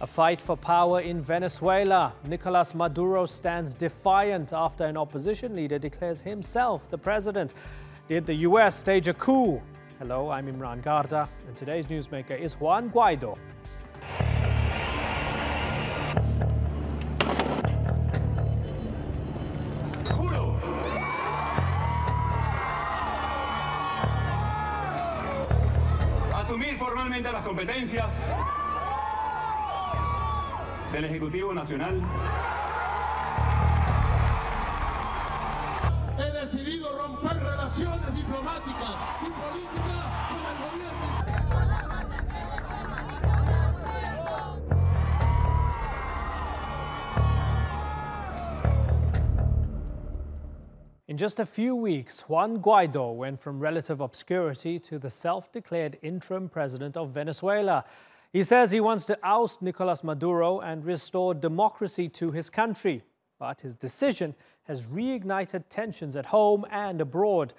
A fight for power in Venezuela. Nicolas Maduro stands defiant after an opposition leader declares himself the president. Did the US stage a coup? Hello, I'm Imran Garda, and today's newsmaker is Juan Guaido. Asumir formalmente las competencias del Ejecutivo Nacional. He decidido romper relaciones diplomáticas y políticas con el gobierno. In just a few weeks, Juan Guaido went from relative obscurity to the self-declared interim president of Venezuela. He says he wants to oust Nicolas Maduro and restore democracy to his country. But his decision has reignited tensions at home and abroad.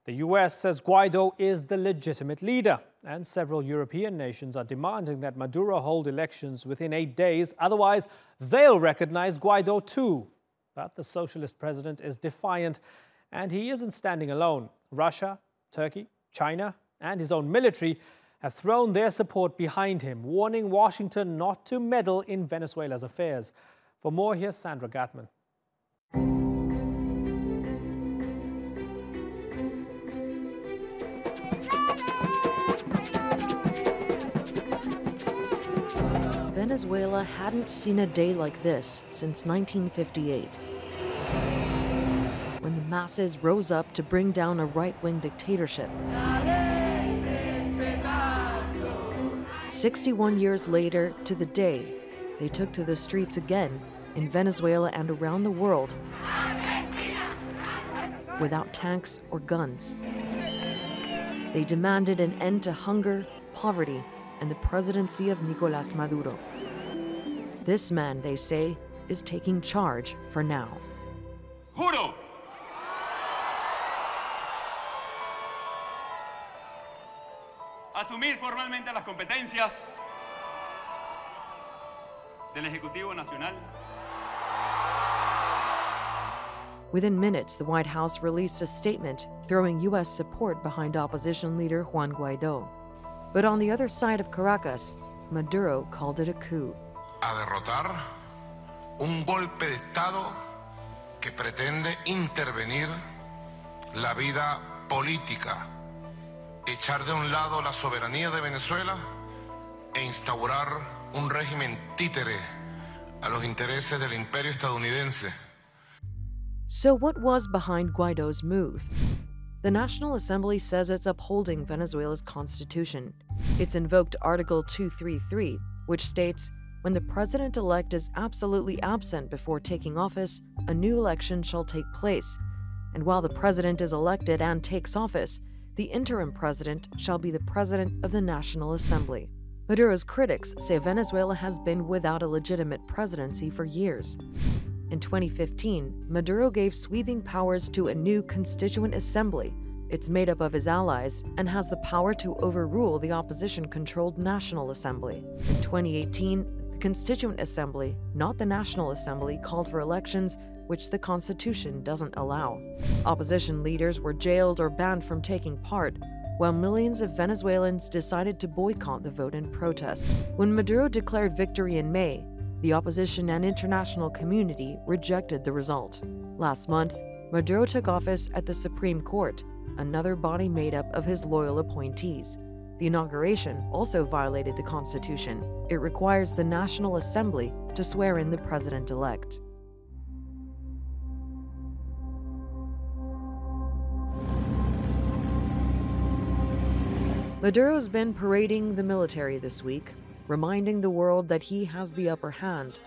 The US says Guaido is the legitimate leader, and several European nations are demanding that Maduro hold elections within 8 days. Otherwise, they'll recognize Guaido too. But the socialist president is defiant, and he isn't standing alone. Russia, Turkey, China, and his own military have thrown their support behind him, warning Washington not to meddle in Venezuela's affairs. For more, here's Sandra Gatman. Venezuela hadn't seen a day like this since 1958, when the masses rose up to bring down a right-wing dictatorship. 61 years later, to the day, they took to the streets again in Venezuela and around the world without tanks or guns. They demanded an end to hunger, poverty, and the presidency of Nicolas Maduro. This man, they say, is taking charge for now. Juro asumir formalmente las competencias del Ejecutivo Nacional. Within minutes, the White House released a statement throwing U.S. support behind opposition leader Juan Guaido. But on the other side of Caracas, Maduro called it a coup. A derrotar un golpe de Estado que pretende intervenir la vida política, echar de un lado la soberanía de Venezuela e instaurar un régimen títere a los intereses del imperio estadounidense. So what was behind Guaido's move? The National Assembly says it's upholding Venezuela's constitution. It's invoked Article 233, which states, when the president-elect is absolutely absent before taking office, a new election shall take place. And while the president is elected and takes office, the interim president shall be the president of the National Assembly. Maduro's critics say Venezuela has been without a legitimate presidency for years. In 2015, Maduro gave sweeping powers to a new Constituent Assembly. It's made up of his allies and has the power to overrule the opposition-controlled National Assembly. In 2018, the Constituent Assembly, not the National Assembly, called for elections which the Constitution doesn't allow. Opposition leaders were jailed or banned from taking part, while millions of Venezuelans decided to boycott the vote in protest. When Maduro declared victory in May, the opposition and international community rejected the result. Last month, Maduro took office at the Supreme Court, another body made up of his loyal appointees. The inauguration also violated the Constitution. It requires the National Assembly to swear in the president-elect. Maduro's been parading the military this week, reminding the world that he has the upper hand.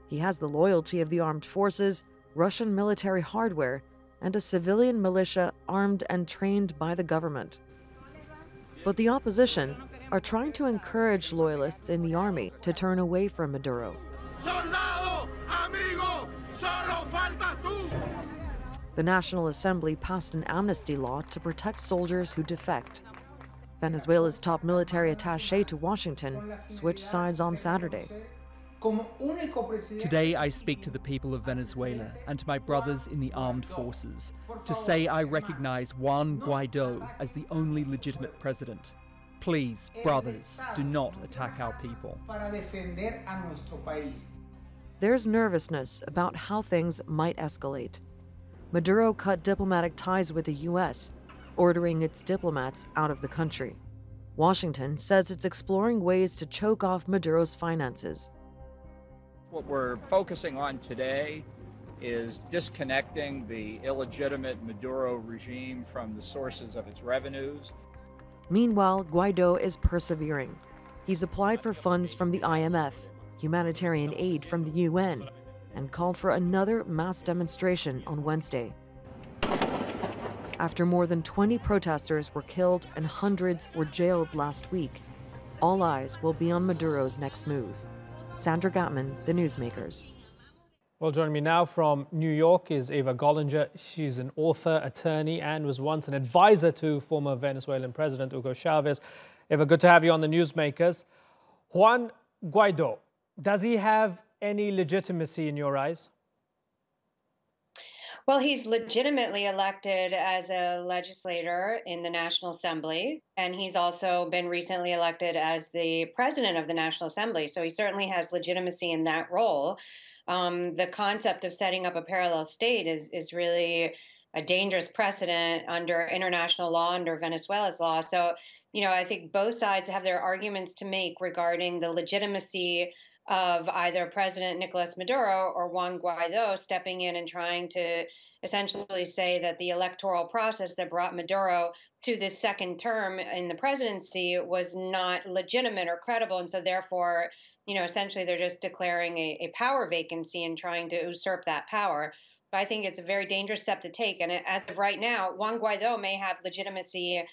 He has the loyalty of the armed forces, Russian military hardware, and a civilian militia armed and trained by the government. But the opposition are trying to encourage loyalists in the army to turn away from Maduro. Soldado, amigo, solo faltas tú. The National Assembly passed an amnesty law to protect soldiers who defect. Venezuela's top military attaché to Washington switched sides on Saturday. Today I speak to the people of Venezuela and to my brothers in the armed forces to say I recognize Juan Guaido as the only legitimate president. Please, brothers, do not attack our people. There's nervousness about how things might escalate. Maduro cut diplomatic ties with the U.S., ordering its diplomats out of the country. Washington says it's exploring ways to choke off Maduro's finances. What we're focusing on today is disconnecting the illegitimate Maduro regime from the sources of its revenues. Meanwhile, Guaido is persevering. He's applied for funds from the IMF, humanitarian aid from the UN, and called for another mass demonstration on Wednesday. After more than 20 protesters were killed and hundreds were jailed last week, all eyes will be on Maduro's next move. Sandra Gatman, The Newsmakers. Well, joining me now from New York is Eva Gollinger. She's an author, attorney, and was once an advisor to former Venezuelan President Hugo Chavez. Eva, good to have you on The Newsmakers. Juan Guaido, does he have any legitimacy in your eyes? Well, he's legitimately elected as a legislator in the National Assembly, and he's also been recently elected as the president of the National Assembly. So he certainly has legitimacy in that role. The concept of setting up a parallel state is really a dangerous precedent under international law, under Venezuela's law. So, I think both sides have their arguments to make regarding the legitimacy of either President Nicolas Maduro or Juan Guaido stepping in and trying to essentially say that the electoral process that brought Maduro to this second term in the presidency was not legitimate or credible. And so therefore, essentially they're just declaring a power vacancy and trying to usurp that power. But I think it's a very dangerous step to take. And as of right now, Juan Guaido may have legitimacy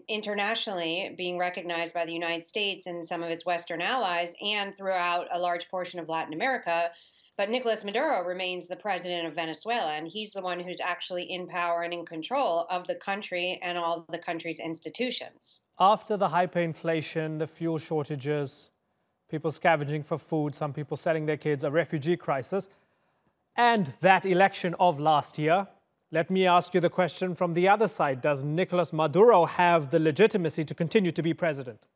internationally, being recognized by the United States and some of its Western allies and throughout a large portion of Latin America. But Nicolas Maduro remains the president of Venezuela, and he's the one who's actually in power and in control of the country and all the country's institutions. After the hyperinflation, the fuel shortages, people scavenging for food, some people selling their kids, a refugee crisis, and that election of last year, let me ask you the question from the other side. Does Nicolas Maduro have the legitimacy to continue to be president?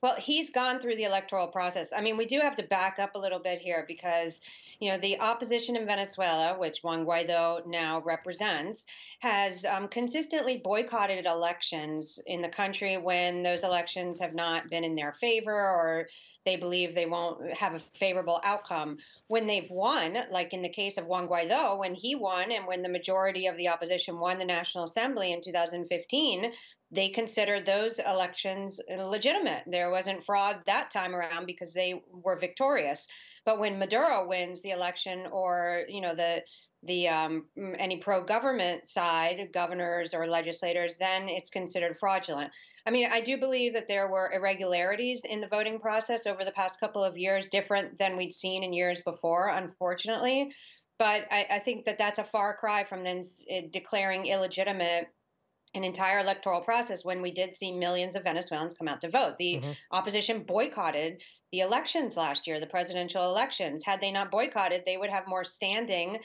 Well, he's gone through the electoral process. I mean, we do have to back up a little bit here because, the opposition in Venezuela, which Juan Guaido now represents, has consistently boycotted elections in the country when those elections have not been in their favor or they believe they won't have a favorable outcome. When they've won, like in the case of Juan Guaido, when he won and when the majority of the opposition won the National Assembly in 2015, they considered those elections legitimate. There wasn't fraud that time around because they were victorious. But when Maduro wins the election, or any pro-government side, governors or legislators, then it's considered fraudulent. I mean, I do believe that there were irregularities in the voting process over the past couple of years, different than we'd seen in years before, unfortunately. But I think that that's a far cry from then declaring illegitimate an entire electoral process when we did see millions of Venezuelans come out to vote. The opposition boycotted the elections last year, the presidential elections. Had they not boycotted, they would have more standing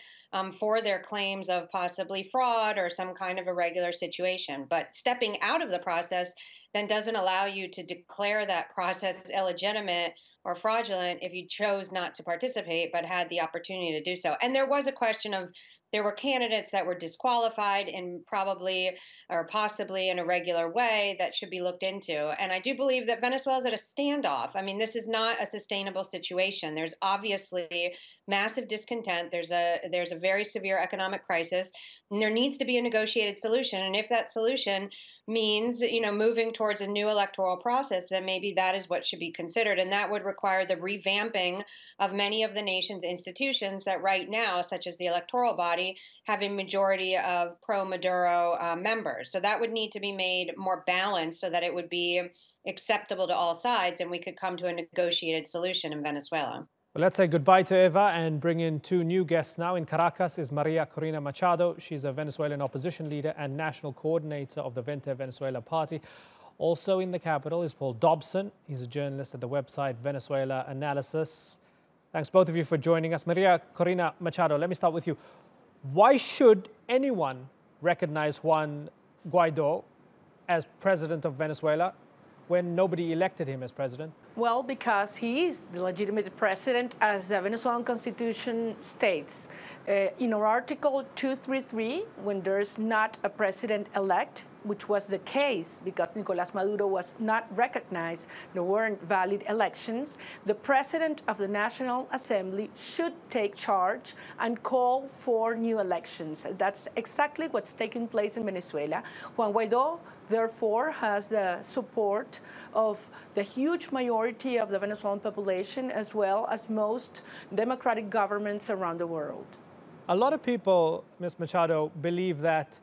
for their claims of possibly fraud or some kind of irregular situation. But stepping out of the process then doesn't allow you to declare that process illegitimate or fraudulent if you chose not to participate but had the opportunity to do so. And there was a question of there were candidates that were disqualified in probably or possibly an irregular way that should be looked into. And I do believe that Venezuela's at a standoff. I mean, this is not a sustainable situation. There's obviously massive discontent. There's a very severe economic crisis, and there needs to be a negotiated solution. And if that solution means, moving towards a new electoral process, then maybe that is what should be considered. And that would require the revamping of many of the nation's institutions that right now, such as the electoral body, have a majority of pro-Maduro members. So that would need to be made more balanced so that it would be acceptable to all sides and we could come to a negotiated solution in Venezuela. Well, let's say goodbye to Eva and bring in two new guests now. In Caracas is Maria Corina Machado. She's a Venezuelan opposition leader and national coordinator of the Vente Venezuela party. Also in the capital is Paul Dobson. He's a journalist at the website Venezuela Analysis. Thanks both of you for joining us. Maria Corina Machado, let me start with you. Why should anyone recognize Juan Guaido as president of Venezuela when nobody elected him as president? Well, because he is the legitimate president, as the Venezuelan Constitution states. In our Article 233, when there's not a president-elect, which was the case because Nicolas Maduro was not recognized, there weren't valid elections, the president of the National Assembly should take charge and call for new elections. That's exactly what's taking place in Venezuela. Juan Guaido, therefore, has the support of the huge majority of the Venezuelan population, as well as most democratic governments around the world. A lot of people, Ms. Machado, believe that,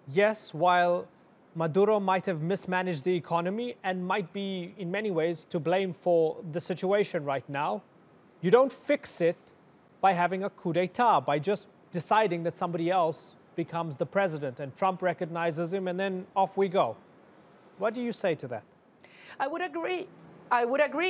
yes, while Maduro might have mismanaged the economy and might be, in many ways, to blame for the situation right now, you don't fix it by having a coup d'etat, by just deciding that somebody else becomes the president and Trump recognizes him and then off we go. What do you say to that? I would agree.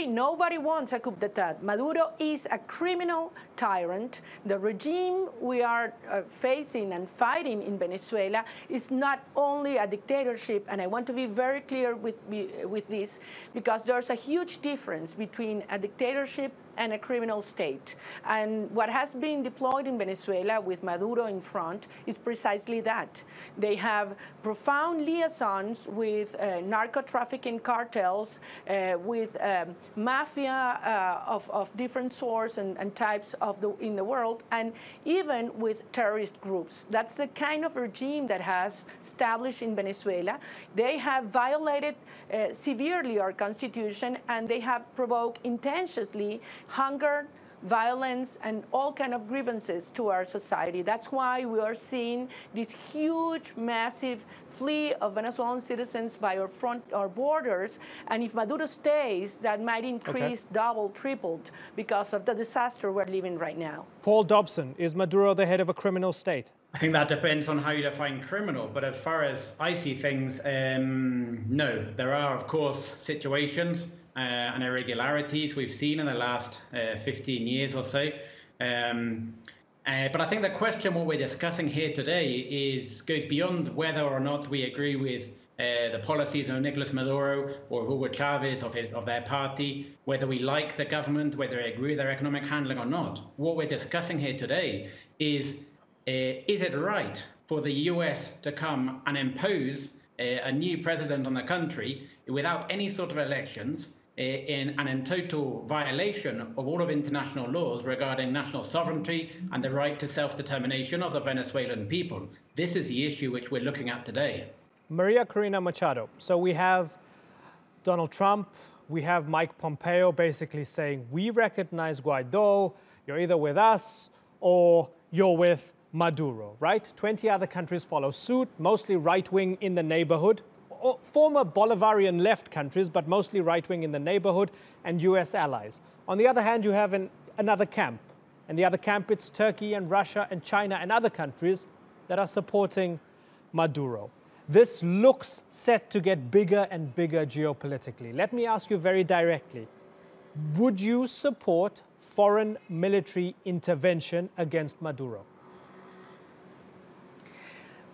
Nobody wants a coup d'etat. Maduro is a criminal tyrant. The regime we are facing and fighting in Venezuela is not only a dictatorship, and I want to be very clear with this, because there's a huge difference between a dictatorship and a criminal state. And what has been deployed in Venezuela with Maduro in front is precisely that. They have profound liaisons with narco-trafficking cartels, with mafia of different sorts and types in the world, and even with terrorist groups. That's the kind of regime that has established in Venezuela. They have violated severely our constitution, and they have provoked intentionally hunger, violence, and all kinds of grievances to our society. That's why we are seeing this huge, massive flee of Venezuelan citizens by our borders. And if Maduro stays, that might increase double, tripled because of the disaster we're living right now. Paul Dobson, is Maduro the head of a criminal state? I think that depends on how you define criminal, but as far as I see things, no. There are, of course, situations and irregularities we've seen in the last 15 years or so. But I think the question what we're discussing here today goes beyond whether or not we agree with the policies of Nicolas Maduro or Hugo Chavez of their party, whether we like the government, whether we agree with their economic handling or not. What we're discussing here today is it right for the US to come and impose a new president on the country without any sort of elections, in total violation of all of international laws regarding national sovereignty and the right to self-determination of the Venezuelan people? This is the issue which we're looking at today. Maria Corina Machado, so we have Donald Trump, we have Mike Pompeo basically saying, we recognize Guaido, you're either with us or you're with Maduro, right? 20 other countries follow suit, mostly right-wing in the neighborhood. Former Bolivarian left countries, but mostly right-wing in the neighborhood, and US allies. On the other hand, you have another camp. And the other camp, it's Turkey and Russia and China and other countries that are supporting Maduro. This looks set to get bigger and bigger geopolitically. Let me ask you very directly. Would you support foreign military intervention against Maduro?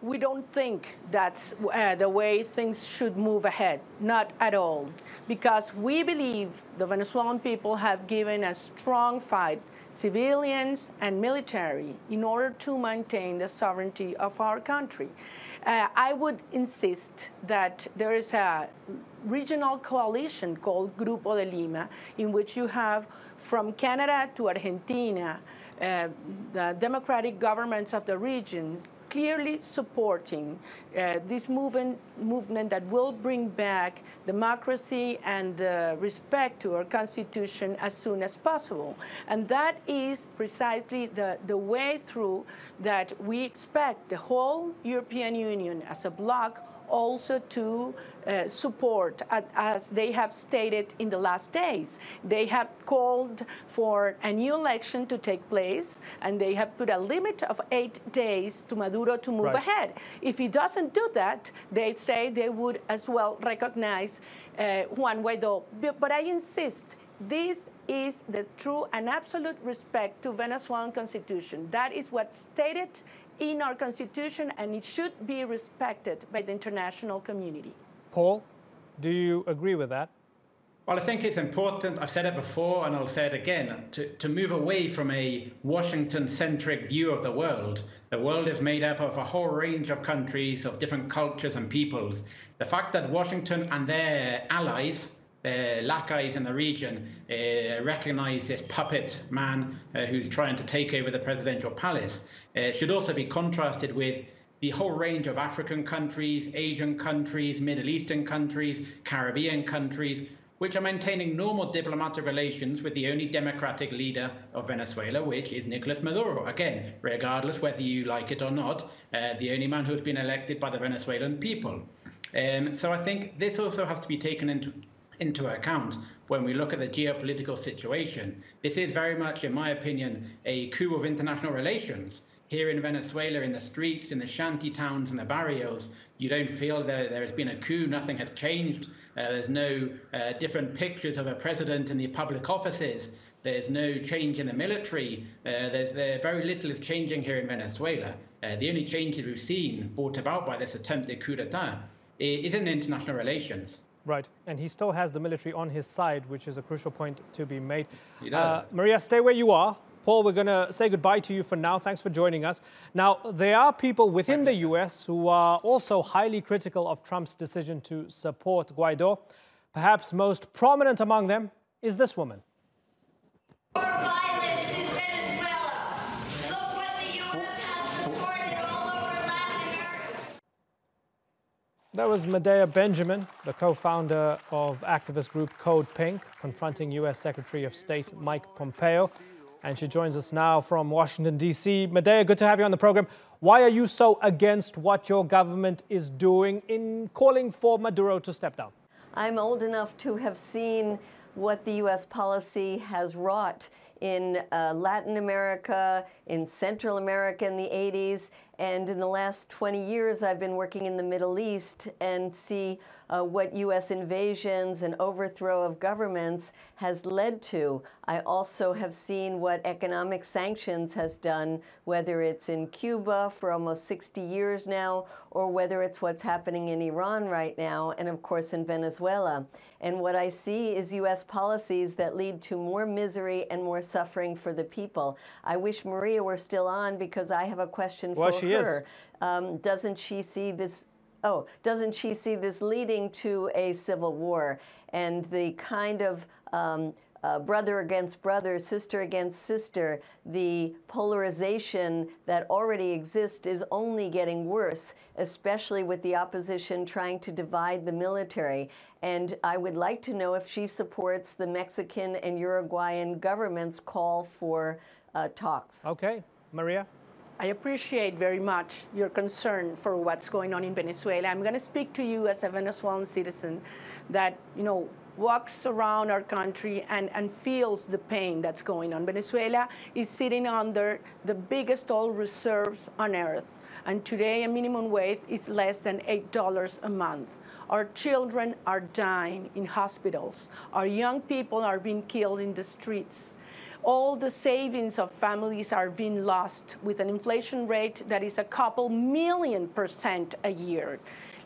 We don't think that's the way things should move ahead, not at all, because we believe the Venezuelan people have given a strong fight, civilians and military, in order to maintain the sovereignty of our country. I would insist that there is a regional coalition called Grupo de Lima, in which you have from Canada to Argentina, the democratic governments of the regions, clearly supporting this movement that will bring back democracy and respect to our Constitution as soon as possible. And that is precisely the way through that we expect the whole European Union as a bloc, also to support, as they have stated in the last days. They have called for a new election to take place, and they have put a limit of 8 days to Maduro to move ahead. If he doesn't do that, they say they would as well recognize Juan Guaido. But I insist, this is the true and absolute respect to Venezuelan constitution. That is what's stated in our constitution, and it should be respected by the international community. Paul, do you agree with that? Well, I think it's important, I've said it before and I'll say it again, to move away from a Washington-centric view of the world. The world is made up of a whole range of countries, of different cultures and peoples. The fact that Washington and their allies, their lackeys in the region, recognize this puppet man who's trying to take over the presidential palace should also be contrasted with the whole range of African countries, Asian countries, Middle Eastern countries, Caribbean countries, which are maintaining normal diplomatic relations with the only democratic leader of Venezuela, which is Nicolas Maduro. Again, regardless whether you like it or not, the only man who has been elected by the Venezuelan people. So I think this also has to be taken into account when we look at the geopolitical situation. This is very much, in my opinion, a coup of international relations. Here in Venezuela, in the streets, in the shanty towns and the barrios, you don't feel that there has been a coup. Nothing has changed. There's no different pictures of a president in the public offices. There's no change in the military. Very little is changing here in Venezuela. The only changes we've seen brought about by this attempted coup d'etat is in international relations. Right, and he still has the military on his side, which is a crucial point to be made. He does. Maria, stay where you are. Paul, we're going to say goodbye to you for now. Thanks for joining us. Now, there are people within the US who are also highly critical of Trump's decision to support Guaido. Perhaps most prominent among them is this woman. More violence in Venezuela. Look what the US has supported all over Latin America. That was Medea Benjamin, the co-founder of activist group Code Pink, confronting US Secretary of State Mike Pompeo. And she joins us now from Washington, D.C. Medea, good to have you on the program. Why are you so against what your government is doing in calling for Maduro to step down? I'm old enough to have seen what the U.S. policy has wrought in Latin America, in Central America in the 80s, and in the last 20 years I've been working in the Middle East and see what U.S. invasions and overthrow of governments has led to. I also have seen what economic sanctions has done, whether it's in Cuba for almost 60 years now, or whether it's what's happening in Iran right now, and of course in Venezuela. And what I see is U.S. policies that lead to more misery and more suffering for the people. I wish Maria were still on, because I have a question for her. Doesn't she see this? Oh, doesn't she see this leading to a civil war, and the kind of brother against brother, sister against sister, the polarization that already exists is only getting worse, especially with the opposition trying to divide the military. And I would like to know if she supports the Mexican and Uruguayan government's call for talks. Okay, Maria? I appreciate very much your concern for what's going on in Venezuela. I'm going to speak to you as a Venezuelan citizen that, walks around our country and feels the pain that's going on. Venezuela is sitting under the biggest oil reserves on earth. And today, a minimum wage is less than $8 a month. Our children are dying in hospitals. Our young people are being killed in the streets. All the savings of families are being lost with an inflation rate that is a couple million% a year.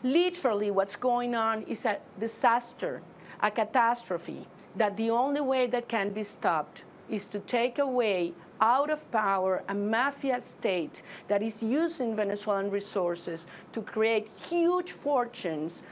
Literally, what's going on is a disaster, a catastrophe, that the only way that can be stopped is to take away out of power a mafia state that is using Venezuelan resources to create huge fortunes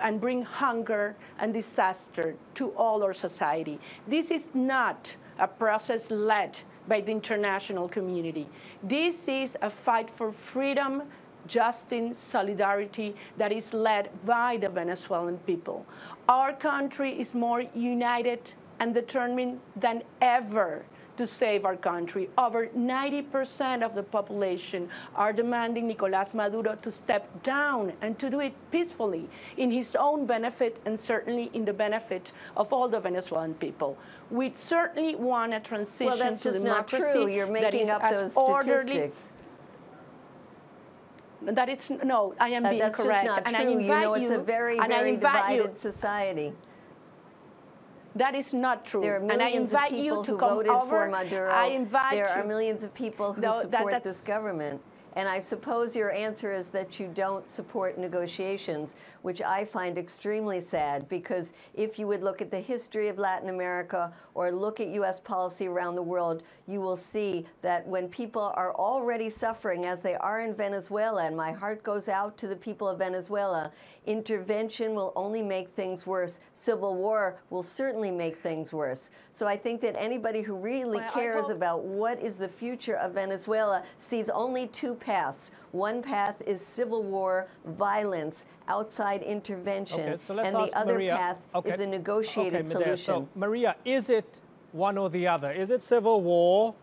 and bring hunger and disaster to all our society. This is not a process led by the international community. This is a fight for freedom, justice, solidarity that is led by the Venezuelan people. Our country is more united and determined than ever to save our country. Over 90% of the population are demanding Nicolas Maduro to step down and to do it peacefully in his own benefit and certainly in the benefit of all the Venezuelan people. We certainly want a transition well, that's to just democracy not true. You're making up those statistics. That it's no, I am being that's correct. Just not and true. I invite you know, it's a very, very divided society. That is not true. There are millions of people who voted for Maduro. There are millions of people who support this government. And I suppose your answer is that you don't support negotiations, which I find extremely sad, because if you would look at the history of Latin America or look at U.S. policy around the world, you will see that when people are already suffering, as they are in Venezuela, and my heart goes out to the people of Venezuela, intervention will only make things worse. Civil war will certainly make things worse. So I think that anybody who really cares about what is the future of Venezuela sees only two paths. One path is civil war, violence, outside intervention, and the other path is a negotiated solution. So, Maria, is it one or the other? Is it civil war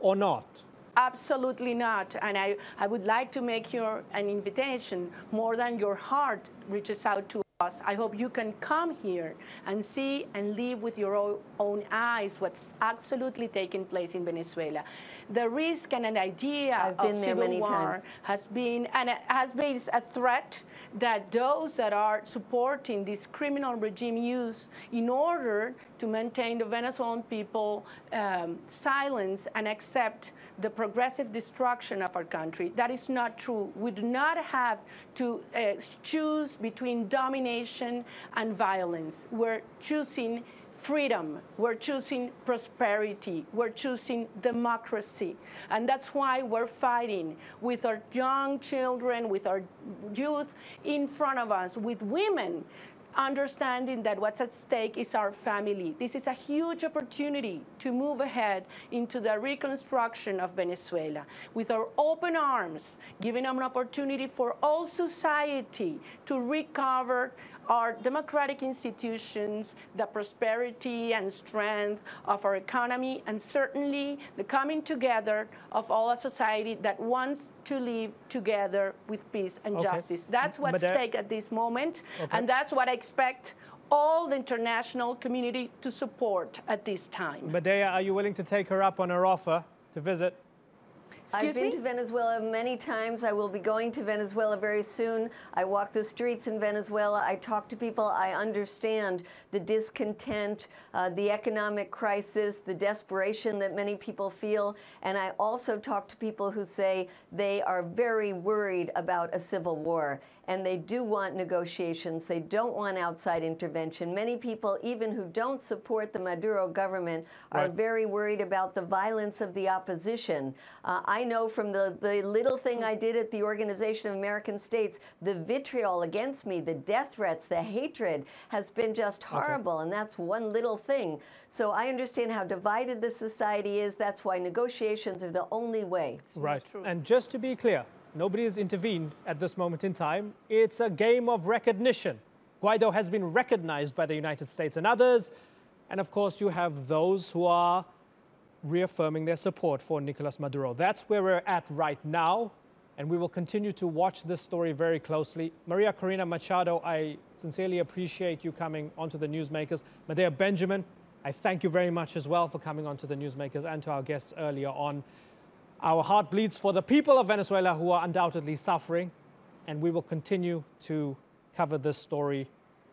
or not? Absolutely not. And I would like to make you an invitation. More than your heart reaches out to us, I hope you can come here and see and live with your own eyes what's absolutely taking place in Venezuela. The risk and an idea of civil war has been a threat that those that are supporting this criminal regime use in order to maintain the Venezuelan people silence and accept the progressive destruction of our country. That is not true. We do not have to choose between domination and violence. We're choosing freedom. We're choosing prosperity. We're choosing democracy. And that's why we're fighting with our young children, with our youth in front of us, with women, understanding that what's at stake is our family. This is a huge opportunity to move ahead into the reconstruction of Venezuela with our open arms, giving them an opportunity for all society to recover our democratic institutions, the prosperity and strength of our economy, and certainly the coming together of all a society that wants to live together with peace and justice. That's what's at stake at this moment, and that's what I expect all the international community to support at this time. Medea, are you willing to take her up on her offer to visit? I've been to Venezuela many times. I will be going to Venezuela very soon. I walk the streets in Venezuela. I talk to people. I understand the discontent, the economic crisis, the desperation that many people feel. And I also talk to people who say they are very worried about a civil war. And they do want negotiations. They don't want outside intervention. Many people, even who don't support the Maduro government, are very worried about the violence of the opposition. I know from the little thing I did at the Organization of American States, the vitriol against me, the death threats, the hatred has been just horrible, and that's one little thing. So I understand how divided the society is. That's why negotiations are the only way. Right. And just to be clear, nobody has intervened at this moment in time. It's a game of recognition. Guaido has been recognized by the United States and others. And of course, you have those who are reaffirming their support for Nicolas Maduro. That's where we're at right now. And we will continue to watch this story very closely. Maria Corina Machado, I sincerely appreciate you coming onto the Newsmakers. Medea Benjamin, I thank you very much as well for coming onto the Newsmakers and to our guests earlier on. Our heart bleeds for the people of Venezuela who are undoubtedly suffering, and we will continue to cover this story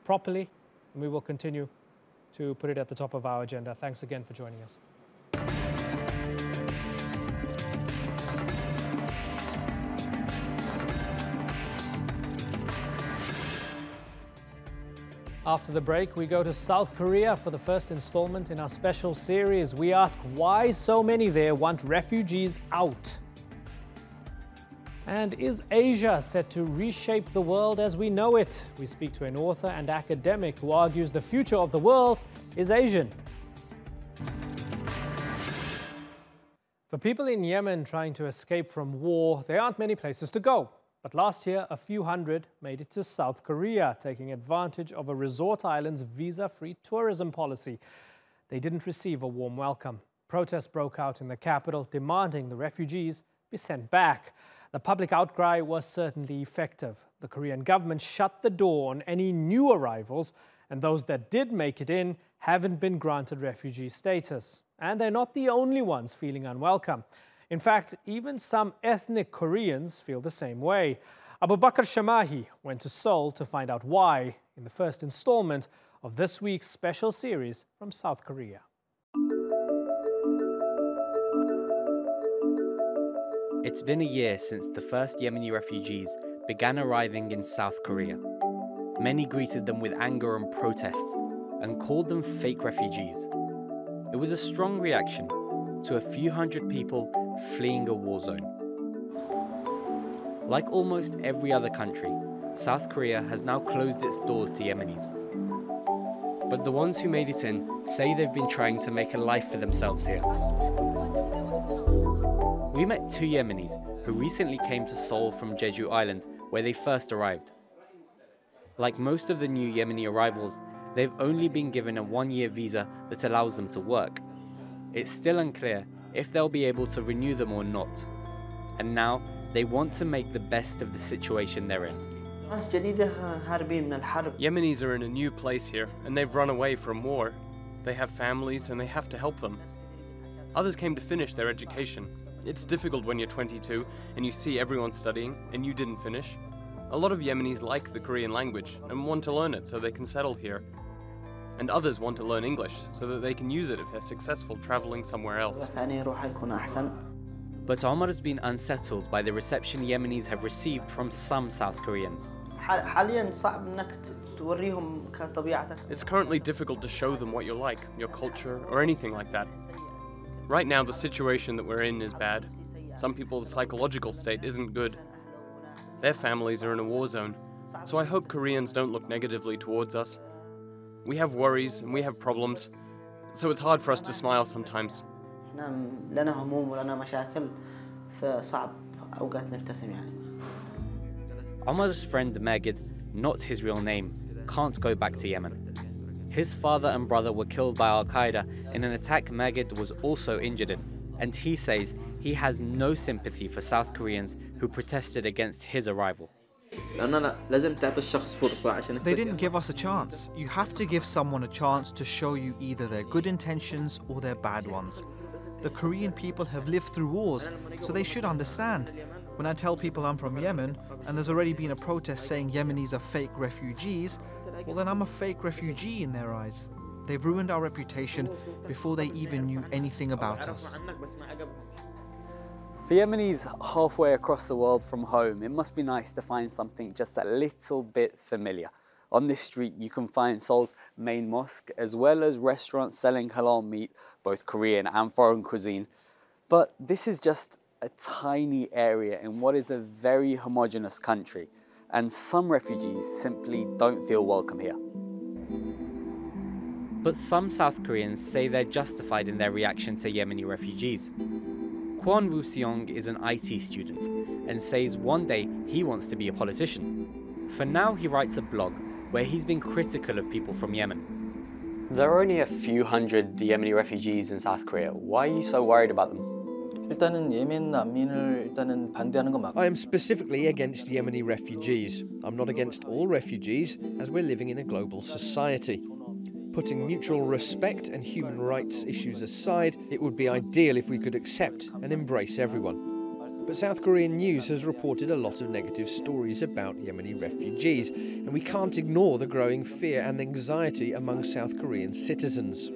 properly, and we will continue to put it at the top of our agenda. Thanks again for joining us. After the break, we go to South Korea for the first installment in our special series. We ask why so many there want refugees out. And is Asia set to reshape the world as we know it? We speak to an author and academic who argues the future of the world is Asian. For people in Yemen trying to escape from war, there aren't many places to go. But last year, a few hundred made it to South Korea, taking advantage of a resort island's visa-free tourism policy. They didn't receive a warm welcome. Protests broke out in the capital, demanding the refugees be sent back. The public outcry was certainly effective. The Korean government shut the door on any new arrivals, and those that did make it in haven't been granted refugee status. And they're not the only ones feeling unwelcome. In fact, even some ethnic Koreans feel the same way. Abu Bakr Shamahi went to Seoul to find out why in the first installment of this week's special series from South Korea. It's been a year since the first Yemeni refugees began arriving in South Korea. Many greeted them with anger and protests and called them fake refugees. It was a strong reaction to a few hundred people fleeing a war zone. Like almost every other country, South Korea has now closed its doors to Yemenis. But the ones who made it in say they've been trying to make a life for themselves here. We met two Yemenis who recently came to Seoul from Jeju Island, where they first arrived. Like most of the new Yemeni arrivals, they've only been given a one-year visa that allows them to work. It's still unclear if they'll be able to renew them or not. And now, they want to make the best of the situation they're in. Yemenis are in a new place here, and they've run away from war. They have families, and they have to help them. Others came to finish their education. It's difficult when you're 22, and you see everyone studying, and you didn't finish. A lot of Yemenis like the Korean language, and want to learn it so they can settle here. And others want to learn English, so that they can use it if they're successful traveling somewhere else. But Omar has been unsettled by the reception Yemenis have received from some South Koreans. It's currently difficult to show them what you're like, your culture, or anything like that. Right now, the situation that we're in is bad. Some people's psychological state isn't good. Their families are in a war zone, so I hope Koreans don't look negatively towards us. We have worries and we have problems, so it's hard for us to smile sometimes. Omar's friend Magid, not his real name, can't go back to Yemen. His father and brother were killed by Al-Qaeda in an attack Magid was also injured in, and he says he has no sympathy for South Koreans who protested against his arrival. They didn't give us a chance. You have to give someone a chance to show you either their good intentions or their bad ones. The Korean people have lived through wars, so they should understand. When I tell people I'm from Yemen, and there's already been a protest saying Yemenis are fake refugees, well then I'm a fake refugee in their eyes. They've ruined our reputation before they even knew anything about us. For Yemenis halfway across the world from home, it must be nice to find something just a little bit familiar. On this street you can find Seoul's main mosque, as well as restaurants selling halal meat, both Korean and foreign cuisine. But this is just a tiny area in what is a very homogeneous country, and some refugees simply don't feel welcome here. But some South Koreans say they're justified in their reaction to Yemeni refugees. Kwon Woo-seong is an IT student and says one day he wants to be a politician. For now, he writes a blog where he's been critical of people from Yemen. There are only a few hundred Yemeni refugees in South Korea. Why are you so worried about them? I am specifically against Yemeni refugees. I'm not against all refugees, as we're living in a global society. Putting mutual respect and human rights issues aside, it would be ideal if we could accept and embrace everyone. But South Korean news has reported a lot of negative stories about Yemeni refugees, and we can't ignore the growing fear and anxiety among South Korean citizens.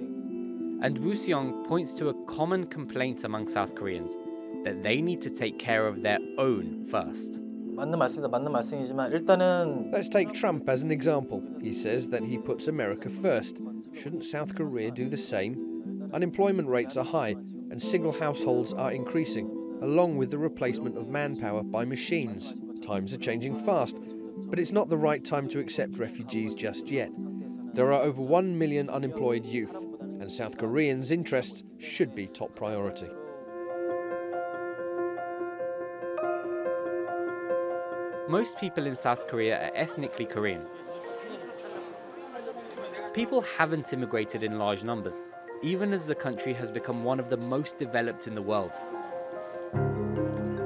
And Woo-seong points to a common complaint among South Koreans, that they need to take care of their own first. Let's take Trump as an example. He says that he puts America first. Shouldn't South Korea do the same? Unemployment rates are high and single households are increasing, along with the replacement of manpower by machines. Times are changing fast, but it's not the right time to accept refugees just yet. There are over 1 million unemployed youth, and South Koreans' interests should be top priority. Most people in South Korea are ethnically Korean. People haven't immigrated in large numbers, even as the country has become one of the most developed in the world.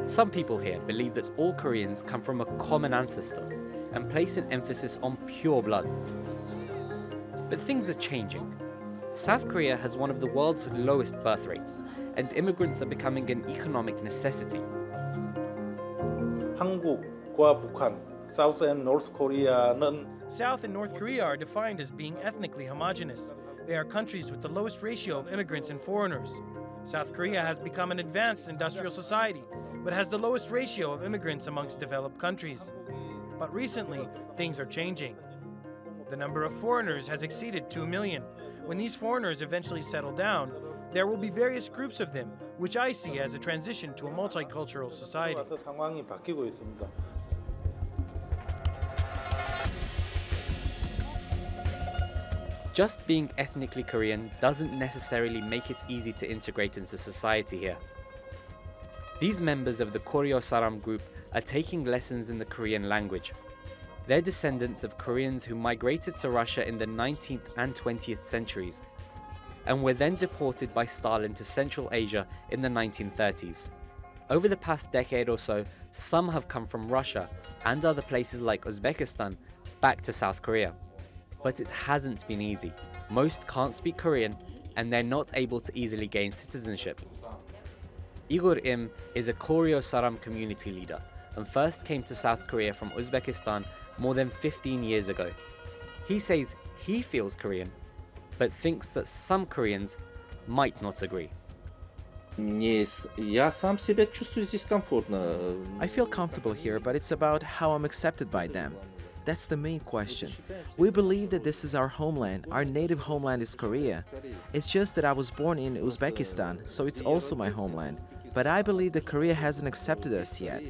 Some people here believe that all Koreans come from a common ancestor and place an emphasis on pure blood. But things are changing. South Korea has one of the world's lowest birth rates, and immigrants are becoming an economic necessity. 한국과 북한, South and North Korea는 South and North Korea are defined as being ethnically homogenous. They are countries with the lowest ratio of immigrants and foreigners. South Korea has become an advanced industrial society, but has the lowest ratio of immigrants amongst developed countries. But recently, things are changing. The number of foreigners has exceeded 2 million. When these foreigners eventually settle down, there will be various groups of them, which I see as a transition to a multicultural society. 상황이 바뀌고 있습니다. Just being ethnically Korean doesn't necessarily make it easy to integrate into society here. These members of the Koryo Saram group are taking lessons in the Korean language. They're descendants of Koreans who migrated to Russia in the 19th and 20th centuries, and were then deported by Stalin to Central Asia in the 1930s. Over the past decade or so, some have come from Russia and other places like Uzbekistan back to South Korea. But it hasn't been easy. Most can't speak Korean, and they're not able to easily gain citizenship. Igor Im is a Koryo Saram community leader and first came to South Korea from Uzbekistan more than 15 years ago. He says he feels Korean, but thinks that some Koreans might not agree. Yes, я сам себя чувствую здесь комфортно. I feel comfortable here, but it's about how I'm accepted by them. That's the main question. We believe that this is our homeland. Our native homeland is Korea. It's just that I was born in Uzbekistan, so it's also my homeland. But I believe that Korea hasn't accepted us yet.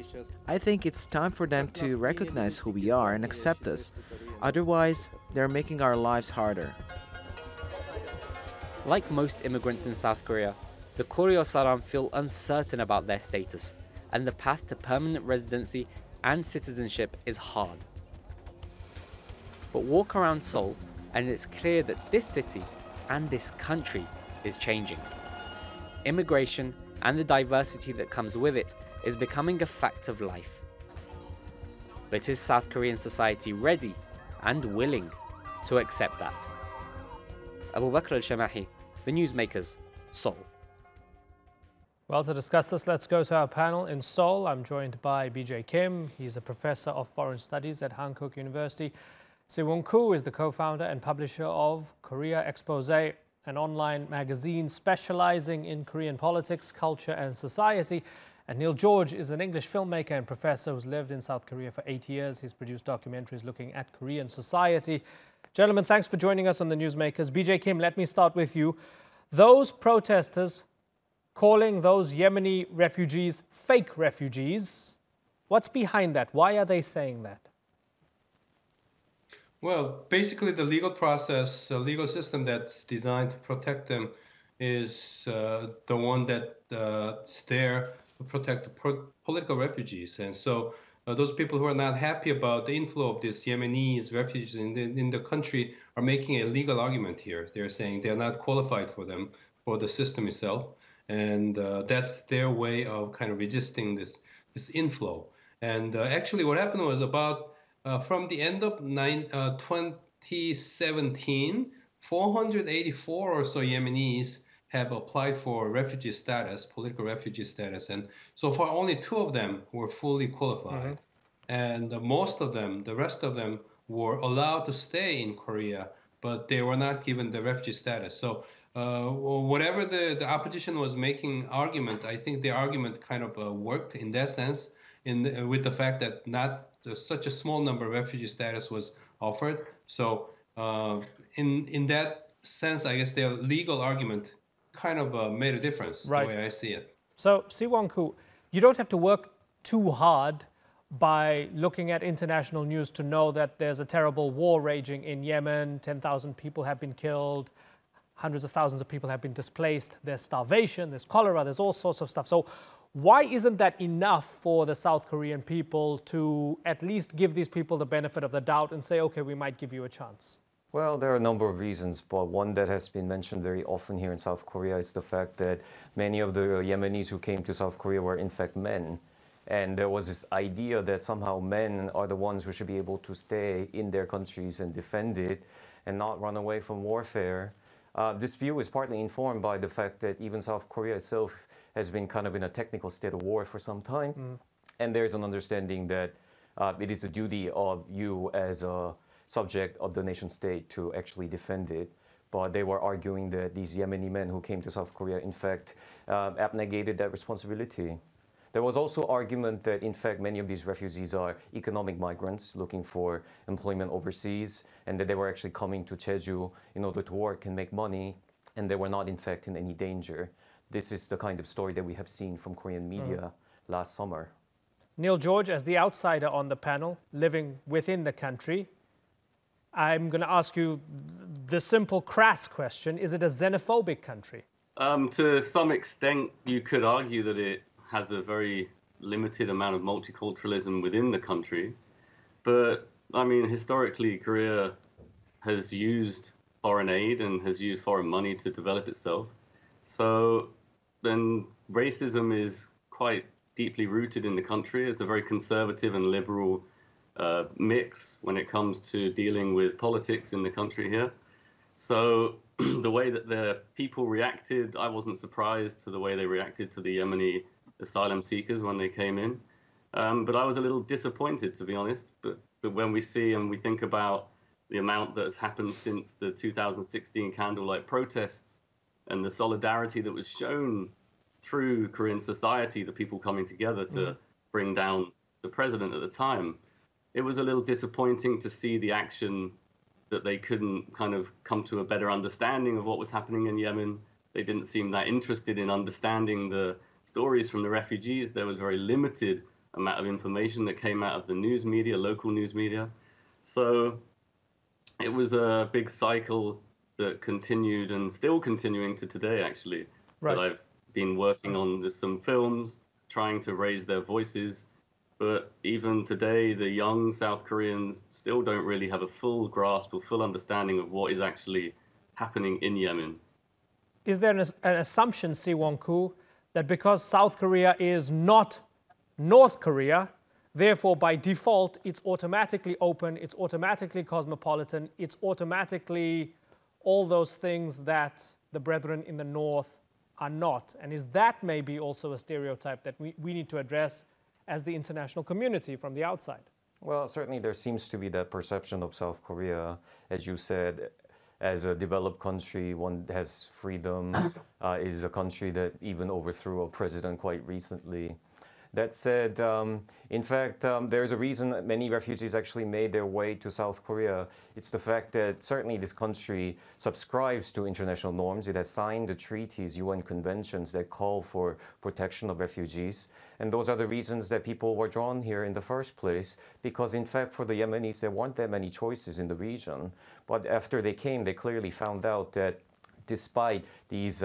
I think it's time for them to recognize who we are and accept us. Otherwise, they're making our lives harder. Like most immigrants in South Korea, the Koryo Saram feel uncertain about their status, and the path to permanent residency and citizenship is hard. But walk around Seoul, and it's clear that this city and this country is changing. Immigration and the diversity that comes with it is becoming a fact of life. But is South Korean society ready and willing to accept that? Abu Bakr al-Shamahi, The Newsmakers, Seoul. Well, to discuss this, let's go to our panel in Seoul. I'm joined by BJ Kim. He's a professor of foreign studies at Hankook University. Siwon Koo is the co-founder and publisher of Korea Expose, an online magazine specializing in Korean politics, culture and society. And Neil George is an English filmmaker and professor who's lived in South Korea for 8 years. He's produced documentaries looking at Korean society. Gentlemen, thanks for joining us on The Newsmakers. BJ Kim, let me start with you. Those protesters calling those Yemeni refugees fake refugees, what's behind that? Why are they saying that? Well, basically the legal process, the legal system that's designed to protect them is the one that's there to protect the political refugees. And so those people who are not happy about the inflow of these Yemenis refugees in the country are making a legal argument here. They're saying they're not qualified for them, for the system itself. And that's their way of kind of resisting this inflow. And actually what happened was about from the end of 2017, 484 or so Yemenis have applied for refugee status, political refugee status. And so far, only 2 of them were fully qualified. And most of them, the rest of them, were allowed to stay in Korea, but they were not given the refugee status. So whatever the opposition was making argument, I think the argument kind of worked in that sense, with the fact that not such a small number of refugee status was offered. So in that sense, I guess their legal argument kind of made a difference, right, the way I see it. So, Siwon Koo, you don't have to work too hard by looking at international news to know that there's a terrible war raging in Yemen. 10,000 people have been killed. Hundreds of thousands of people have been displaced. There's starvation, there's cholera, there's all sorts of stuff. So why isn't that enough for the South Korean people to at least give these people the benefit of the doubt and say, okay, we might give you a chance? Well, there are a number of reasons, but one that has been mentioned very often here in South Korea is the fact that many of the Yemenis who came to South Korea were in fact men. And there was this idea that somehow men are the ones who should be able to stay in their countries and defend it and not run away from warfare. This view is partly informed by the fact that even South Korea itself has been kind of in a technical state of war for some time. And there's an understanding that it is the duty of you as a subject of the nation state to actually defend it. But they were arguing that these Yemeni men who came to South Korea, in fact, abnegated that responsibility. There was also argument that, in fact, many of these refugees are economic migrants looking for employment overseas, and that they were actually coming to Jeju in order to work and make money, and they were not, in fact, in any danger. This is the kind of story that we have seen from Korean media last summer. Neil George, as the outsider on the panel, living within the country, I'm going to ask you the simple, crass question. Is it a xenophobic country? To some extent, you could argue that it has a very limited amount of multiculturalism within the country. But, I mean, historically, Korea has used foreign aid and has used foreign money to develop itself. So then racism is quite deeply rooted in the country. It's a very conservative and liberal mix when it comes to dealing with politics in the country here. So the way that the people reacted, I wasn't surprised to the way they reacted to the Yemeni asylum seekers when they came in. But I was a little disappointed, to be honest. But when we see and we think about the amount that has happened since the 2016 candlelight protests and the solidarity that was shown through Korean society, the people coming together to bring down the president at the time, it was a little disappointing to see the action that they couldn't kind of come to a better understanding of what was happening in Yemen. They didn't seem that interested in understanding the stories from the refugees. There was very limited amount of information that came out of the news media, local news media. So it was a big cycle that continued and still continuing to today, actually. Right. That I've been working on some films, trying to raise their voices. But even today, the young South Koreans still don't really have a full grasp or full understanding of what is actually happening in Yemen. Is there an assumption, Si-Won-Koo, that because South Korea is not North Korea, therefore by default it's automatically open, it's automatically cosmopolitan, it's automatically all those things that the brethren in the North are not? And is that maybe also a stereotype that we need to address as the international community from the outside? Well, certainly there seems to be that perception of South Korea, as you said, as a developed country, one that has freedom, is a country that even overthrew a president quite recently. That said, in fact, there's a reason that many refugees actually made their way to South Korea. It's the fact that certainly this country subscribes to international norms. It has signed the treaties, UN conventions that call for protection of refugees. And those are the reasons that people were drawn here in the first place, because in fact for the Yemenis, there weren't that many choices in the region. But after they came, they clearly found out that despite these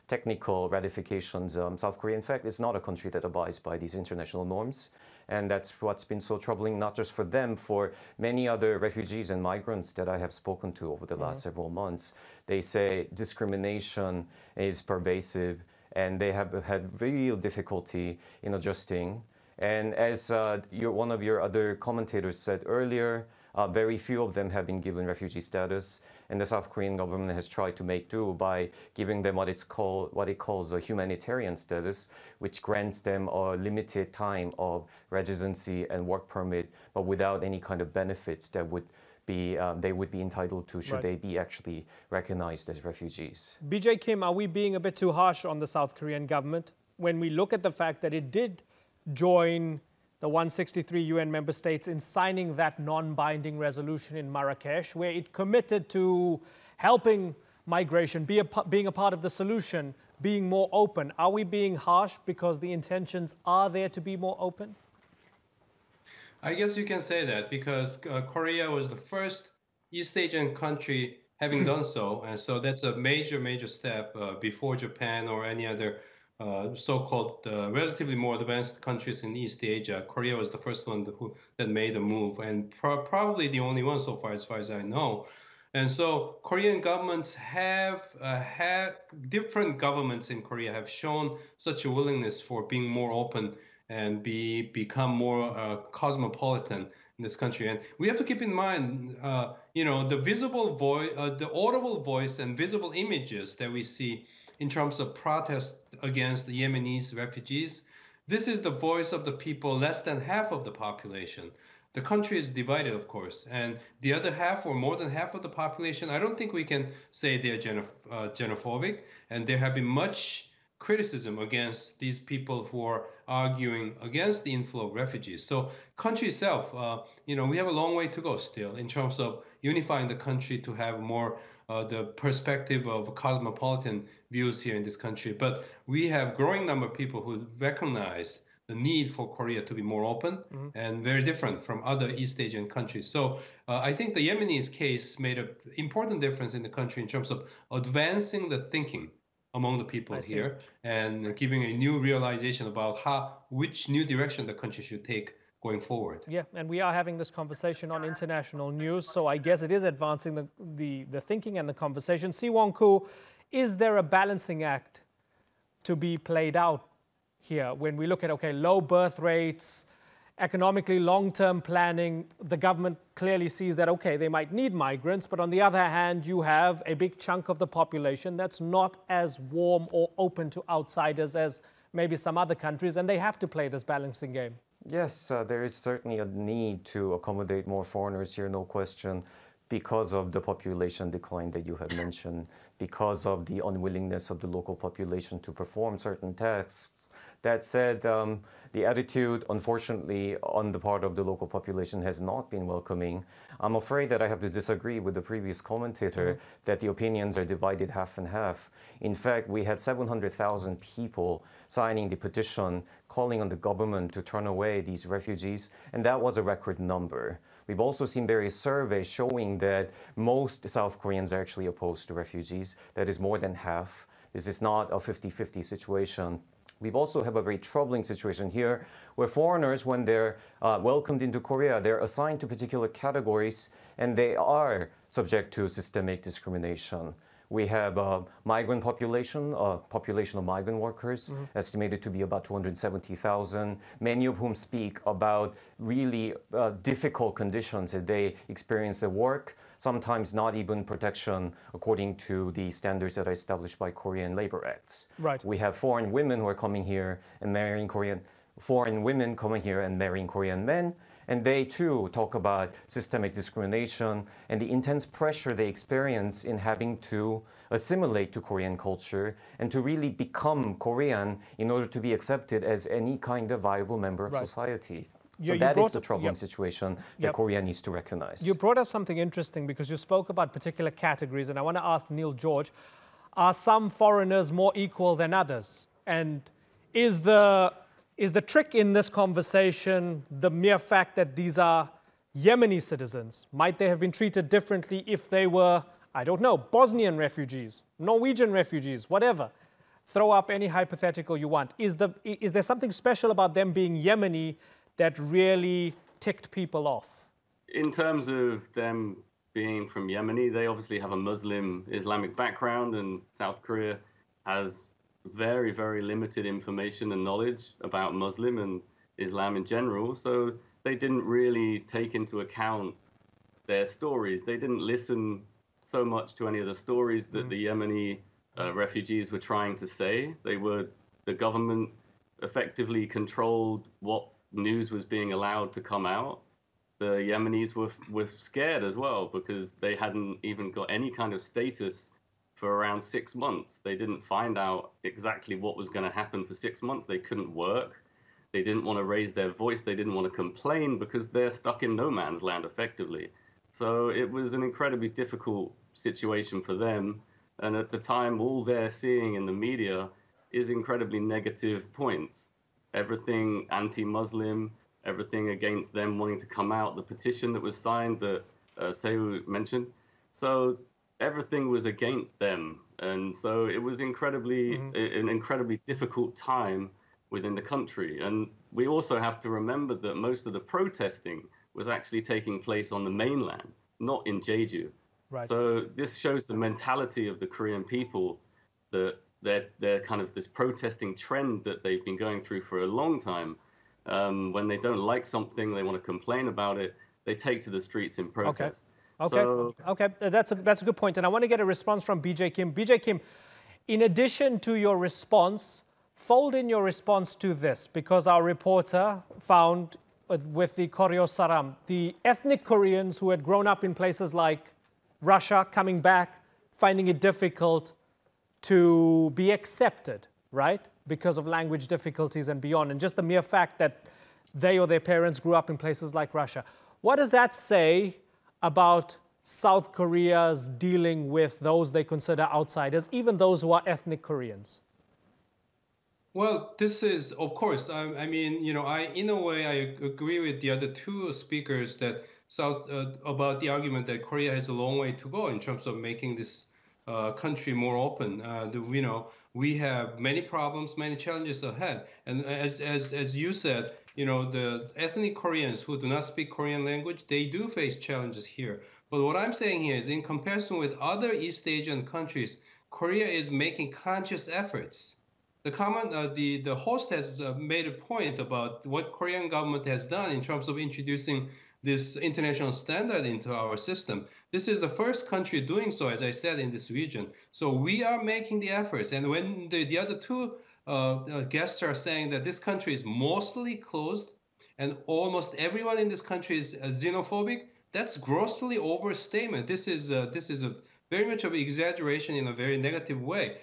technical ratifications, South Korea, in fact, is not a country that abides by these international norms. And that's what's been so troubling, not just for them, for many other refugees and migrants that I have spoken to over the last several months. They say discrimination is pervasive, and they have had real difficulty in adjusting. And as one of your other commentators said earlier, very few of them have been given refugee status, and the South Korean government has tried to make do by giving them what it calls a humanitarian status, which grants them a limited time of residency and work permit, but without any kind of benefits that would be they would be entitled to should they be actually recognized as refugees. BJ Kim, are we being a bit too harsh on the South Korean government when we look at the fact that it did join the 163 UN member states in signing that non-binding resolution in Marrakesh, where it committed to helping migration, being a part of the solution, being more open? Are we being harsh because the intentions are there to be more open? I guess you can say that because Korea was the first East Asian country having done so. And so that's a major, major step before Japan or any other so-called relatively more advanced countries in East Asia. Korea was the first one that made a move, and probably the only one so far as I know. And so Korean governments different governments in Korea have shown such a willingness for being more open and become more cosmopolitan in this country. And we have to keep in mind, the visible voice, the audible voice and visible images that we see in terms of protest against the Yemenis refugees. This is the voice of the people, less than half of the population. The country is divided, of course, and the other half or more than half of the population, I don't think we can say they're xenophobic, and there have been much criticism against these people who are arguing against the inflow of refugees. So country itself, we have a long way to go still in terms of unifying the country to have more the perspective of cosmopolitan views here in this country. But we have growing number of people who recognize the need for Korea to be more open and very different from other East Asian countries. So I think the Yemenis case made an important difference in the country in terms of advancing the thinking among the people here and giving a new realization about which new direction the country should take going forward. Yeah, and we are having this conversation on international news, so I guess it is advancing the thinking and the conversation. Si-Won Koo, is there a balancing act to be played out here when we look at, low birth rates, economically long-term planning? The government clearly sees that, they might need migrants, but on the other hand, you have a big chunk of the population that's not as warm or open to outsiders as maybe some other countries, and they have to play this balancing game. Yes, there is certainly a need to accommodate more foreigners here, no question, because of the population decline that you have mentioned, because of the unwillingness of the local population to perform certain tasks. That said, the attitude, unfortunately, on the part of the local population has not been welcoming. I'm afraid that I have to disagree with the previous commentator that the opinions are divided half and half. In fact, we had 700,000 people signing the petition calling on the government to turn away these refugees, and that was a record number. We've also seen various surveys showing that most South Koreans are actually opposed to refugees. That is more than half. This is not a 50-50 situation. We've also have a very troubling situation here where foreigners, when they're welcomed into Korea, they're assigned to particular categories and they are subject to systemic discrimination. We have a migrant population, a population of migrant workers, estimated to be about 270,000, many of whom speak about really difficult conditions that they experience at work, sometimes not even protection according to the standards that are established by Korean labor acts. Right. We have foreign women who are coming here and marrying foreign women coming here and marrying Korean men. And they too talk about systemic discrimination and the intense pressure they experience in having to assimilate to Korean culture and to really become Korean in order to be accepted as any kind of viable member of society. So that is the troubling situation that Korea needs to recognize. You brought up something interesting because you spoke about particular categories, and I want to ask Neil George, are some foreigners more equal than others? And is the trick in this conversation the mere fact that these are Yemeni citizens? Might they have been treated differently if they were, I don't know, Bosnian refugees, Norwegian refugees, whatever? Throw up any hypothetical you want. Is there something special about them being Yemeni that really ticked people off? In terms of them being from Yemeni, they obviously have a Muslim Islamic background, and South Korea has very, very limited information and knowledge about Muslim and Islam in general. So they didn't really take into account their stories. They didn't listen so much to any of the stories that the Yemeni refugees were trying to say. The government effectively controlled what news was being allowed to come out. The Yemenis were scared as well because they hadn't even got any kind of status for around 6 months. They didn't find out exactly what was going to happen for 6 months. They couldn't work. They didn't want to raise their voice. They didn't want to complain because they're stuck in no man's land effectively. So it was an incredibly difficult situation for them. And at the time, all they're seeing in the media is incredibly negative points. Everything anti-Muslim, everything against them wanting to come out, the petition that was signed that Seu mentioned. So everything was against them. And so it was an incredibly difficult time within the country. And we also have to remember that most of the protesting was actually taking place on the mainland, not in Jeju. Right. So this shows the mentality of the Korean people, that they're kind of this protesting trend that they've been going through for a long time. When they don't like something, they want to complain about it, they take to the streets in protest. Okay, that's a good point. And I want to get a response from BJ Kim. BJ Kim, in addition to your response, fold in your response to this, because our reporter found with the Koryo Saram, the ethnic Koreans who had grown up in places like Russia coming back, finding it difficult to be accepted, right? Because of language difficulties and beyond, and just the mere fact that they or their parents grew up in places like Russia. What does that say about South Korea's dealing with those they consider outsiders, even those who are ethnic Koreans? Well, this is, of course, I mean, you know, in a way, I agree with the other two speakers that about the argument that Korea has a long way to go in terms of making this country more open. You know, we have many problems, many challenges ahead. And as you said, you know, the ethnic Koreans who do not speak Korean language, they do face challenges here. But what I'm saying here is, in comparison with other East Asian countries, Korea is making conscious efforts. The host has made a point about what Korean government has done in terms of introducing this international standard into our system. This is the first country doing so, as I said, in this region. So we are making the efforts. And when the other two guests are saying that this country is mostly closed and almost everyone in this country is xenophobic, that's grossly overstatement. This is a very much of an exaggeration in a very negative way.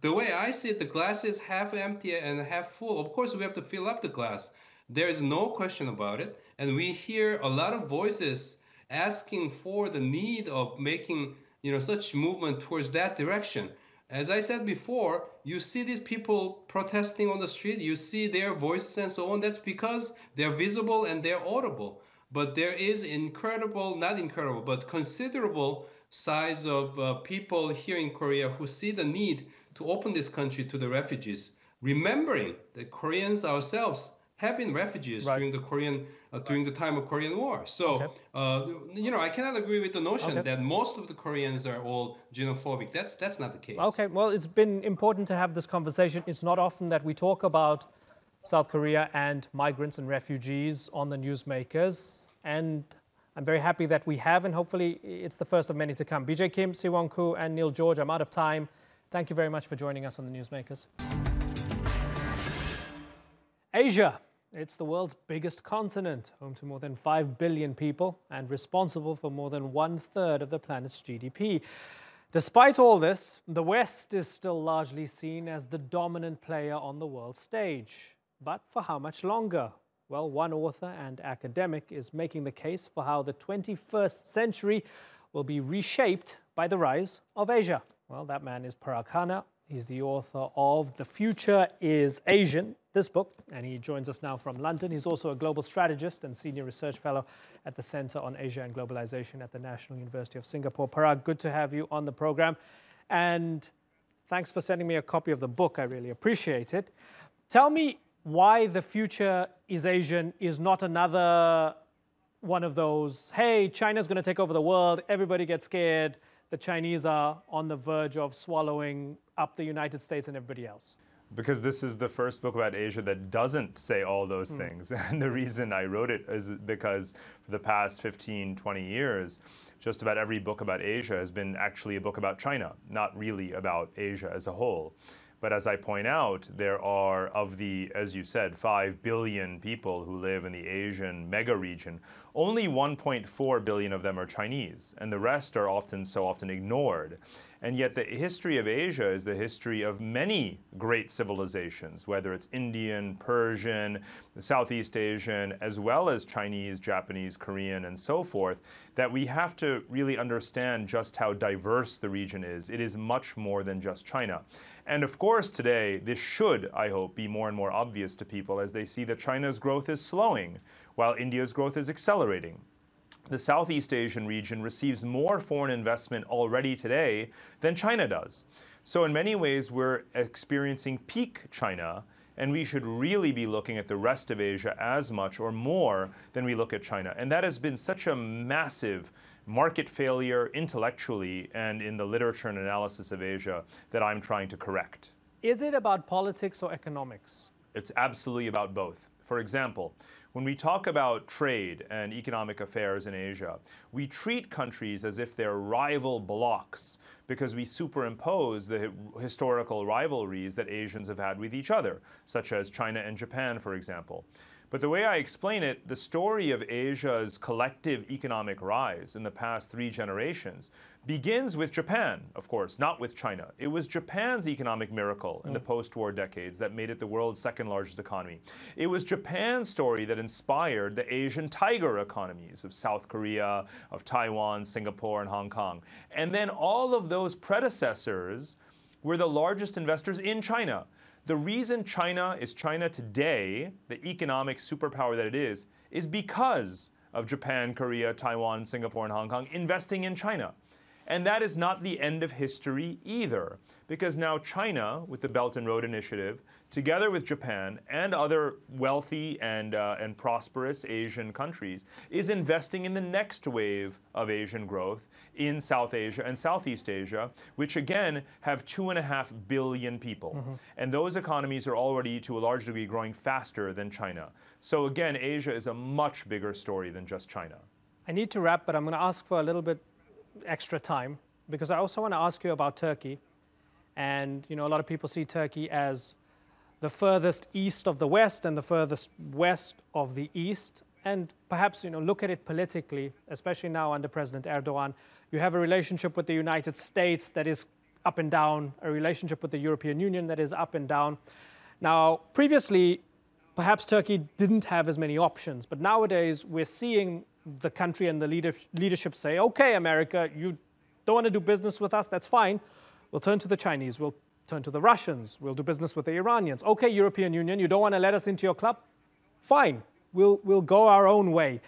The way I see it, the glass is half empty and half full. Of course, we have to fill up the glass. There is no question about it. And we hear a lot of voices asking for the need of making, you know, such movement towards that direction. As I said before, you see these people protesting on the street, you see their voices and so on. That's because they're visible and they're audible. But there is considerable size of people here in Korea who see the need to open this country to the refugees, remembering that Koreans ourselves have been refugees during the time of Korean War. So, you know, I cannot agree with the notion that most of the Koreans are all xenophobic. That's not the case. Okay, well, it's been important to have this conversation. It's not often that we talk about South Korea and migrants and refugees on the Newsmakers, and I'm very happy that we have, and hopefully it's the first of many to come. BJ Kim, Siwon Koo, and Neil George, I'm out of time. Thank you very much for joining us on the Newsmakers. Asia. It's the world's biggest continent, home to more than 5 billion people and responsible for more than 1/3 of the planet's GDP. Despite all this, the West is still largely seen as the dominant player on the world stage. But for how much longer? Well, one author and academic is making the case for how the 21st century will be reshaped by the rise of Asia. Well, that man is Parag Khanna. He's the author of The Future is Asian, this book, and he joins us now from London. He's also a global strategist and senior research fellow at the Center on Asia and Globalization at the National University of Singapore. Parag, good to have you on the program. And thanks for sending me a copy of the book. I really appreciate it. Tell me why The Future is Asian is not another one of those, hey, China's going to take over the world, everybody gets scared, the Chinese are on the verge of swallowing up the United States and everybody else. Because this is the first book about Asia that doesn't say all those things. And the reason I wrote it is because for the past 15, 20 years, just about every book about Asia has been actually a book about China, not really about Asia as a whole. But as I point out, there are, of the, as you said, 5 billion people who live in the Asian mega region, only 1.4 billion of them are Chinese, and the rest are so often ignored. And yet the history of Asia is the history of many great civilizations, whether it's Indian, Persian, Southeast Asian, as well as Chinese, Japanese, Korean, and so forth, that we have to really understand just how diverse the region is. It is much more than just China. And of course, today, this should, I hope, be more and more obvious to people as they see that China's growth is slowing, while India's growth is accelerating. The Southeast Asian region receives more foreign investment already today than China does. So in many ways, we're experiencing peak China, and we should really be looking at the rest of Asia as much or more than we look at China. And that has been such a massive market failure intellectually and in the literature and analysis of Asia that I'm trying to correct. Is it about politics or economics? It's absolutely about both. For example, when we talk about trade and economic affairs in Asia, we treat countries as if they're rival blocs because we superimpose the historical rivalries that Asians have had with each other, such as China and Japan, for example. But the way I explain it, the story of Asia's collective economic rise in the past 3 generations begins with Japan, of course, not with China. It was Japan's economic miracle in the post-war decades that made it the world's second largest economy. It was Japan's story that inspired the Asian tiger economies of South Korea, of Taiwan, Singapore, and Hong Kong. And then all of those predecessors were the largest investors in China. The reason China is China today, the economic superpower that it is because of Japan, Korea, Taiwan, Singapore, and Hong Kong investing in China. And that is not the end of history either, because now China, with the Belt and Road Initiative, together with Japan and other wealthy and prosperous Asian countries, is investing in the next wave of Asian growth in South Asia and Southeast Asia, which again have 2.5 billion people. And those economies are already, to a large degree, growing faster than China. So again, Asia is a much bigger story than just China. I need to wrap, but I'm going to ask for a little bit extra time, because I also want to ask you about Turkey. And, you know, a lot of people see Turkey as the furthest east of the West and the furthest west of the East. And perhaps, you know, look at it politically, especially now under President Erdogan. You have a relationship with the United States that is up and down, a relationship with the European Union that is up and down. Now, previously, perhaps Turkey didn't have as many options, but nowadays we're seeing the country and the leadership say, okay, America, you don't want to do business with us, that's fine. We'll turn to the Chinese, we'll turn to the Russians, we'll do business with the Iranians. Okay, European Union, you don't want to let us into your club? Fine, we'll go our own way.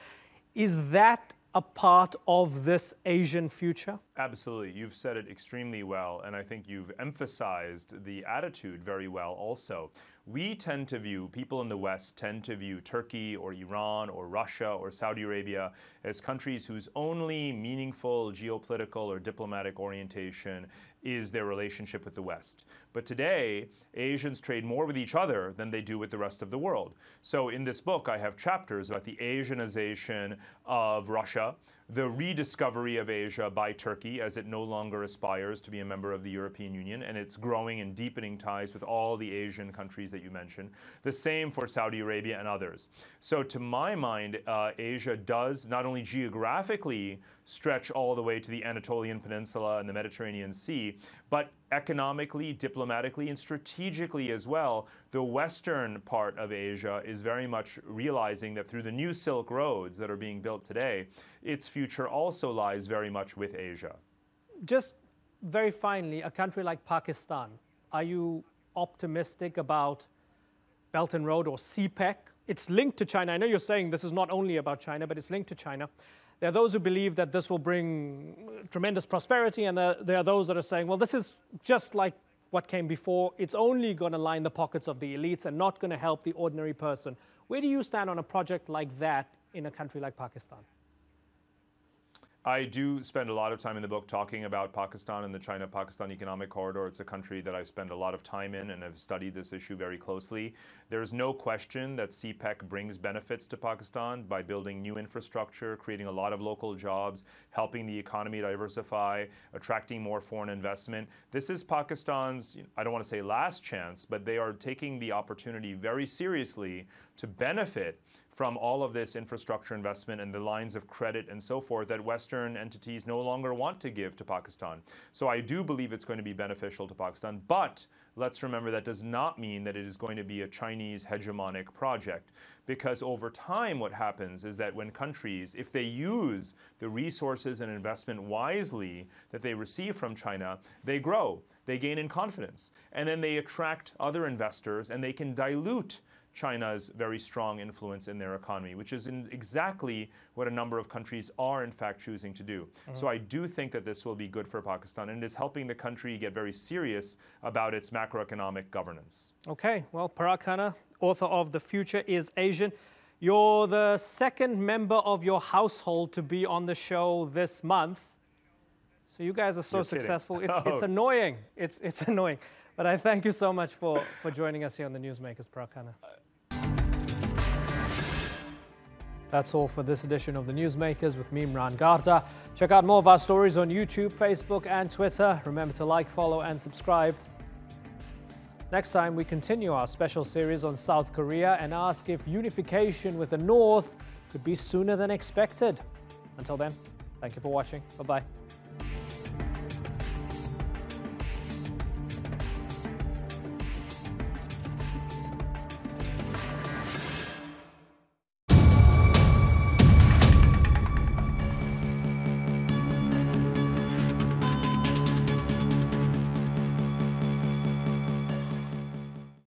Is that a part of this Asian future? Absolutely. You've said it extremely well, and I think you've emphasized the attitude very well also. We tend to view, people in the West tend to view Turkey or Iran or Russia or Saudi Arabia as countries whose only meaningful geopolitical or diplomatic orientation is their relationship with the West. But today, Asians trade more with each other than they do with the rest of the world. So in this book, I have chapters about the Asianization of Russia, the rediscovery of Asia by Turkey as it no longer aspires to be a member of the European Union, and it's growing and deepening ties with all the Asian countries that you mentioned. The same for Saudi Arabia and others. So to my mind, Asia does not only geographically stretch all the way to the Anatolian Peninsula and the Mediterranean Sea, but economically, diplomatically, and strategically as well. The western part of Asia is very much realizing that through the new Silk Roads that are being built today, its future also lies very much with Asia. Just very finally, a country like Pakistan, are you optimistic about Belt and Road or CPEC? It's linked to China. I know you're saying this is not only about China, but it's linked to China. There are those who believe that this will bring tremendous prosperity, and there are those that are saying, well, this is just like what came before. It's only going to line the pockets of the elites and not going to help the ordinary person. Where do you stand on a project like that in a country like Pakistan? I do spend a lot of time in the book talking about Pakistan and the China-Pakistan economic corridor. It's a country that I spend a lot of time in and have studied this issue very closely. There's no question that CPEC brings benefits to Pakistan by building new infrastructure, creating a lot of local jobs, helping the economy diversify, attracting more foreign investment. This is Pakistan's, I don't want to say last chance, but they are taking the opportunity very seriously to benefit from all of this infrastructure investment and the lines of credit and so forth that Western entities no longer want to give to Pakistan. So I do believe it's going to be beneficial to Pakistan, but let's remember that does not mean that it is going to be a Chinese hegemonic project, because over time what happens is that when countries, if they use the resources and investment wisely that they receive from China, they grow, they gain in confidence, and then they attract other investors and they can dilute China's very strong influence in their economy, which is exactly what a number of countries are in fact choosing to do. So I do think that this will be good for Pakistan, and it is helping the country get very serious about its macroeconomic governance. Okay, well, Parag Khanna, author of The Future is Asian. You're the second member of your household to be on the show this month. So you guys are so successful. It's annoying. It's annoying. But I thank you so much for joining us here on the Newsmakers, Parag Khanna. That's all for this edition of the Newsmakers with me, Imran Garda. Check out more of our stories on YouTube, Facebook and Twitter. Remember to like, follow and subscribe. Next time, we continue our special series on South Korea and ask if unification with the North could be sooner than expected. Until then, thank you for watching. Bye-bye.